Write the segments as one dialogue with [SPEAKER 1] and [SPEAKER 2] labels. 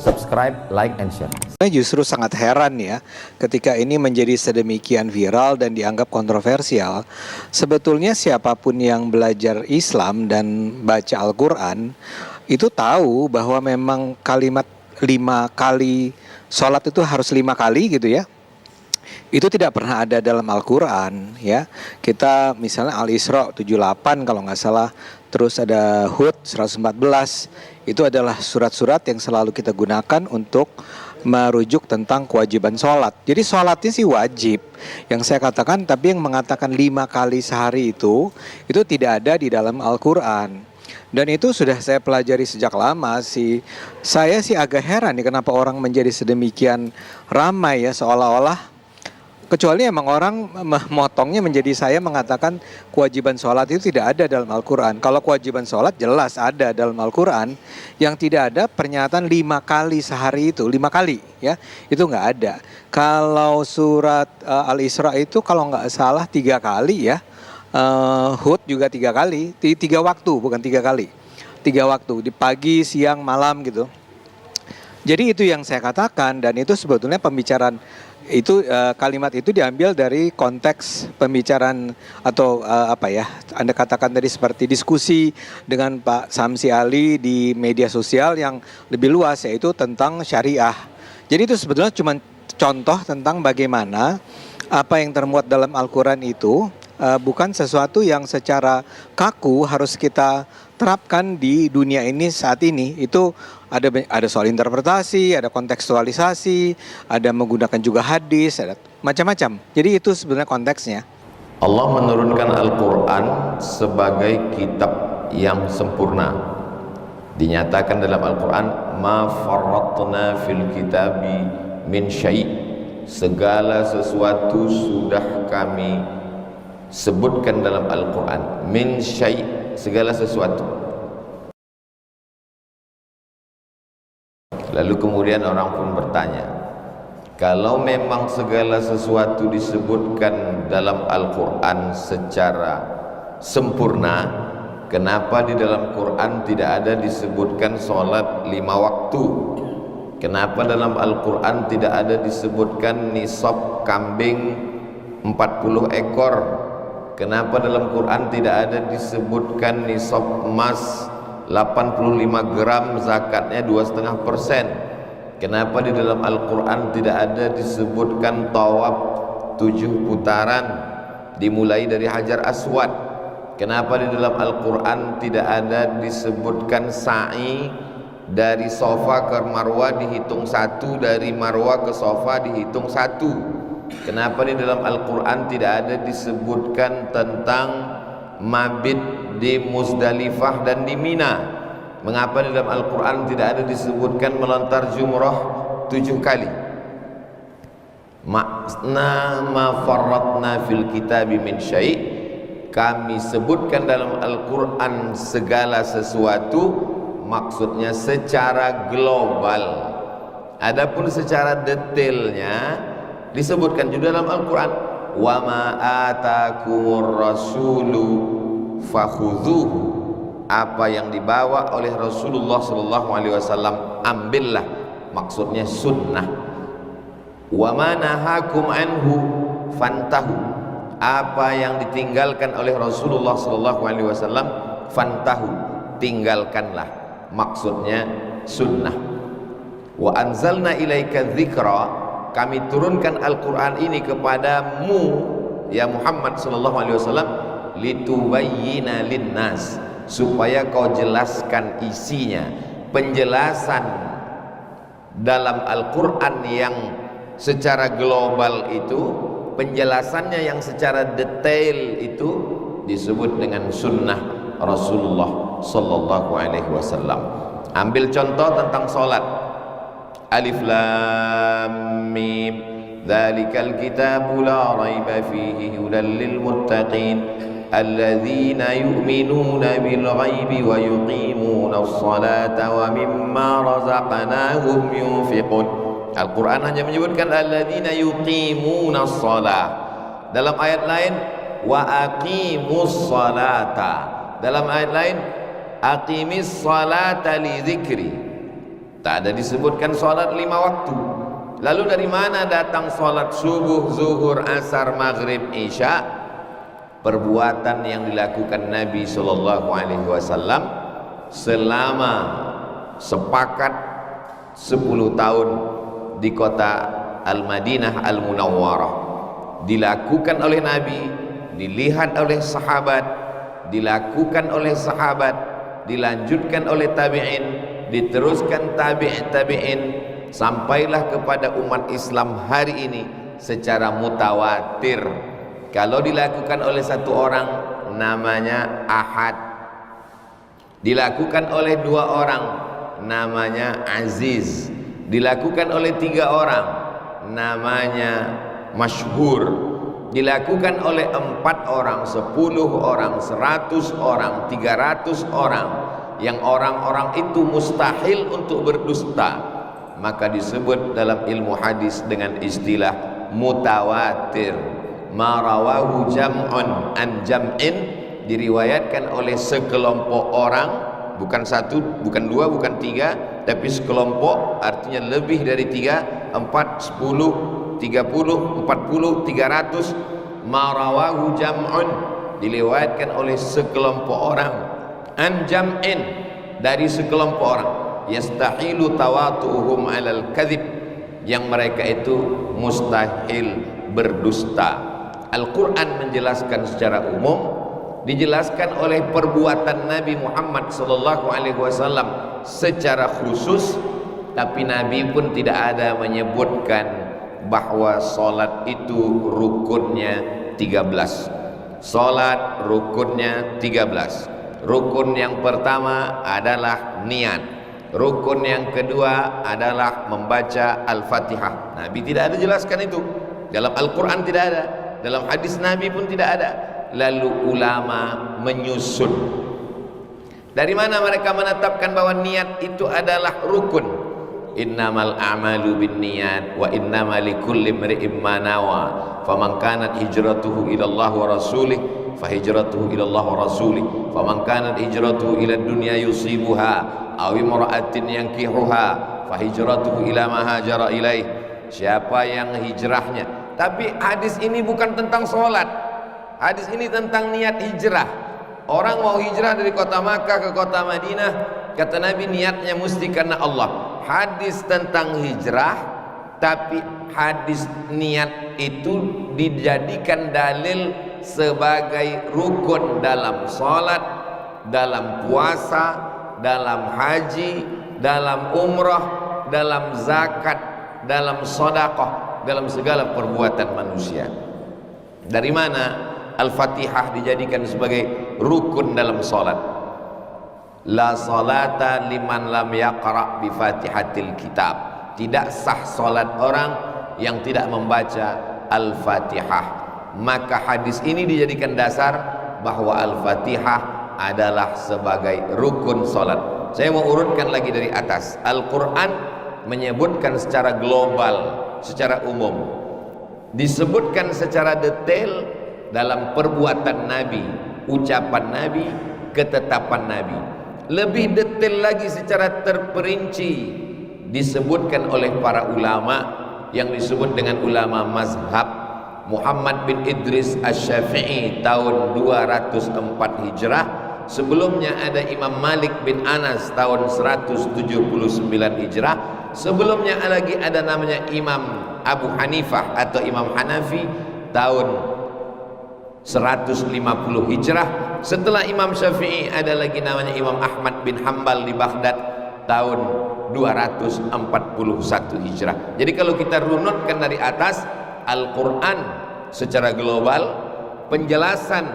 [SPEAKER 1] subscribe, like, and share.
[SPEAKER 2] Saya justru sangat heran ya ketika ini menjadi sedemikian viral dan dianggap kontroversial. Sebetulnya siapapun yang belajar Islam dan baca Al-Quran itu tahu bahwa memang kalimat 5 kali sholat itu harus 5 kali gitu ya. Itu tidak pernah ada dalam Al-Quran ya. Kita misalnya Al-Isra 78 kalau nggak salah, terus ada Hud 114. Itu adalah surat-surat yang selalu kita gunakan untuk merujuk tentang kewajiban sholat. Jadi sholatnya sih wajib yang saya katakan, tapi yang mengatakan 5 kali sehari itu tidak ada di dalam Al-Quran. Dan itu sudah saya pelajari sejak lama sih. Saya sih agak heran nih kenapa orang menjadi sedemikian ramai ya, seolah-olah kecuali emang orang memotongnya menjadi saya mengatakan kewajiban sholat itu tidak ada dalam Al-Quran. Kalau kewajiban sholat jelas ada dalam Al-Quran. Yang tidak ada pernyataan 5 kali sehari itu, 5 kali ya, itu nggak ada. Kalau surat Al-Isra itu kalau nggak salah 3 kali ya. Hud juga 3 kali, 3 waktu bukan 3 kali. 3 waktu, di pagi, siang, malam gitu. Jadi itu yang saya katakan, dan itu sebetulnya pembicaraan itu kalimat itu diambil dari konteks pembicaraan atau Anda katakan tadi seperti diskusi dengan Pak Samsi Ali di media sosial yang lebih luas, yaitu tentang syariah. Jadi itu sebetulnya cuma contoh tentang bagaimana apa yang termuat dalam Al-Quran itu bukan sesuatu yang secara kaku harus kita terapkan di dunia ini saat ini. Itu ada soal interpretasi, ada kontekstualisasi, ada menggunakan juga hadis, ada macam-macam. Jadi itu sebenarnya konteksnya.
[SPEAKER 3] Allah menurunkan Al-Quran sebagai kitab yang sempurna. Dinyatakan dalam Al-Quran, ma farratna fil kitabi min syai'. Segala sesuatu sudah kami sebutkan dalam Al-Quran. Min syai', segala sesuatu. Lalu kemudian orang pun bertanya, kalau memang segala sesuatu disebutkan dalam Al-Quran secara sempurna, kenapa di dalam Quran tidak ada disebutkan sholat 5 waktu? Kenapa dalam Al-Quran tidak ada disebutkan nisab kambing 40 ekor? Kenapa dalam Quran tidak ada disebutkan nisab emas 85 gram zakatnya 2,5%? Kenapa di dalam Al-Quran tidak ada disebutkan tawaf 7 putaran dimulai dari Hajar Aswad? Kenapa di dalam Al-Quran tidak ada disebutkan sa'i dari Sofa ke Marwah dihitung 1, dari Marwah ke Sofa dihitung 1? Kenapa di dalam Al-Quran tidak ada disebutkan tentang mabit di Muzdalifah dan di Mina? Mengapa di dalam Al-Quran tidak ada disebutkan melontar jumrah 7 kali? Makna ma farratna fil kitabi min syai', kami sebutkan dalam Al-Quran segala sesuatu, maksudnya secara global. Adapun secara detailnya disebutkan juga dalam Al-Quran, wa ma atakumur rasulu fakhudhuhu. Apa yang dibawa oleh Rasulullah SAW ambillah, maksudnya sunnah. Wa ma nahakum anhu fantahu. Apa yang ditinggalkan oleh Rasulullah SAW fantahu, tinggalkanlah, maksudnya sunnah. Wa anzalna ilaika dzikra, kami turunkan Al-Quran ini kepadamu ya Muhammad SAW, litubayyina linnas, supaya kau jelaskan isinya. Penjelasan dalam Al-Quran yang secara global itu, penjelasannya yang secara detail itu disebut dengan sunnah Rasulullah Sallallahu Alaihi Wasallam. Ambil contoh tentang solat. Alif Lam Mim, dzalikal kitabu la raiba fihi hudan lil muttaqin alladzina yu'minuna bil ghaibi wa yuqimuna as-salata wa mimma razaqnahum yunfiqun. Al-Quran hanya menyebutkan alladzina yuqimuna as-salah. Dalam ayat lain wa aqimus salata. Dalam ayat lain aqimis salata li dzikri. Tak ada disebutkan sholat 5 waktu. Lalu dari mana datang sholat subuh, zuhur, asar, maghrib, isya? Perbuatan yang dilakukan Nabi SAW selama sepakat 10 tahun di kota Al-Madinah Al-Munawwarah, dilakukan oleh Nabi, dilihat oleh sahabat, dilakukan oleh sahabat, dilanjutkan oleh tabi'in, diteruskan tabi'in, sampailah kepada umat Islam hari ini secara mutawatir. Kalau dilakukan oleh satu orang namanya ahad, dilakukan oleh 2 orang namanya aziz, dilakukan oleh 3 orang namanya masyhur, dilakukan oleh 4 orang, 10 orang, 100 orang, 300 orang, yang orang-orang itu mustahil untuk berdusta, maka disebut dalam ilmu hadis dengan istilah mutawatir. Ma rawahu jam'un an jam'in, diriwayatkan oleh sekelompok orang, bukan 1, bukan 2, bukan 3, tapi sekelompok, artinya lebih dari 3, 4, 10, 30, 40, 300. Ma rawahu jam'un, diriwayatkan oleh sekelompok orang, an jam'in, dari sekelompok orang, yastahilu tawatuhum alal kadhib, yang mereka itu mustahil berdusta. Al-Quran menjelaskan secara umum, dijelaskan oleh perbuatan Nabi Muhammad SAW secara khusus, tapi Nabi pun tidak ada menyebutkan bahwa solat itu rukunnya 13. Solat rukunnya 13. Rukun yang pertama adalah niat, rukun yang kedua adalah membaca Al-Fatihah. Nabi tidak ada jelaskan itu, dalam Al-Quran tidak ada, dalam hadis Nabi pun tidak ada. Lalu ulama menyusun, dari mana mereka menetapkan bahwa niat itu adalah rukun? Innamal a'malu binniyat wa innamal likulli imri'in ma nawa, faman kanat hijratuhu ila Allah wa rasulih fahijratuhu ila Allah wa rasulih, faman kanat hijratuhu ila dunya yusibuha aw imra'atin yankihuha fahijratuhu ila ma hajara ilaih. Siapa yang hijrahnya, tapi hadis ini bukan tentang sholat, hadis ini tentang niat hijrah. Orang mau hijrah dari kota Makkah ke kota Madinah, kata Nabi niatnya mesti karena Allah. Hadis tentang hijrah, tapi hadis niat itu dijadikan dalil sebagai rukun dalam sholat, dalam puasa, dalam haji, dalam umrah, dalam zakat, dalam sedekah, dalam segala perbuatan manusia. Dari mana Al-Fatihah dijadikan sebagai rukun dalam sholat? La salata liman lam yaqra bi fatihatil kitab, tidak sah sholat orang yang tidak membaca Al-Fatihah. Maka hadis ini dijadikan dasar bahwa Al-Fatihah adalah sebagai rukun sholat. Saya mau urutkan lagi dari atas. Al-Quran menyebutkan secara global, secara umum, disebutkan secara detail dalam perbuatan Nabi, ucapan Nabi, ketetapan Nabi. Lebih detail lagi secara terperinci disebutkan oleh para ulama yang disebut dengan ulama mazhab. Muhammad bin Idris Asy-Syafi'i tahun 204 Hijrah. Sebelumnya ada Imam Malik bin Anas tahun 179 Hijrah. Sebelumnya lagi ada namanya Imam Abu Hanifah atau Imam Hanafi tahun 150 Hijrah. Setelah Imam Syafi'i ada lagi namanya Imam Ahmad bin Hanbal di Baghdad tahun 241 Hijrah. Jadi kalau kita runutkan dari atas, Al-Quran secara global, penjelasan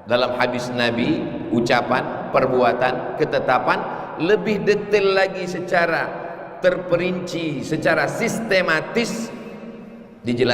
[SPEAKER 3] dalam hadis Nabi, ucapan, perbuatan, ketetapan, lebih detail lagi secara terperinci, secara sistematis dijelaskan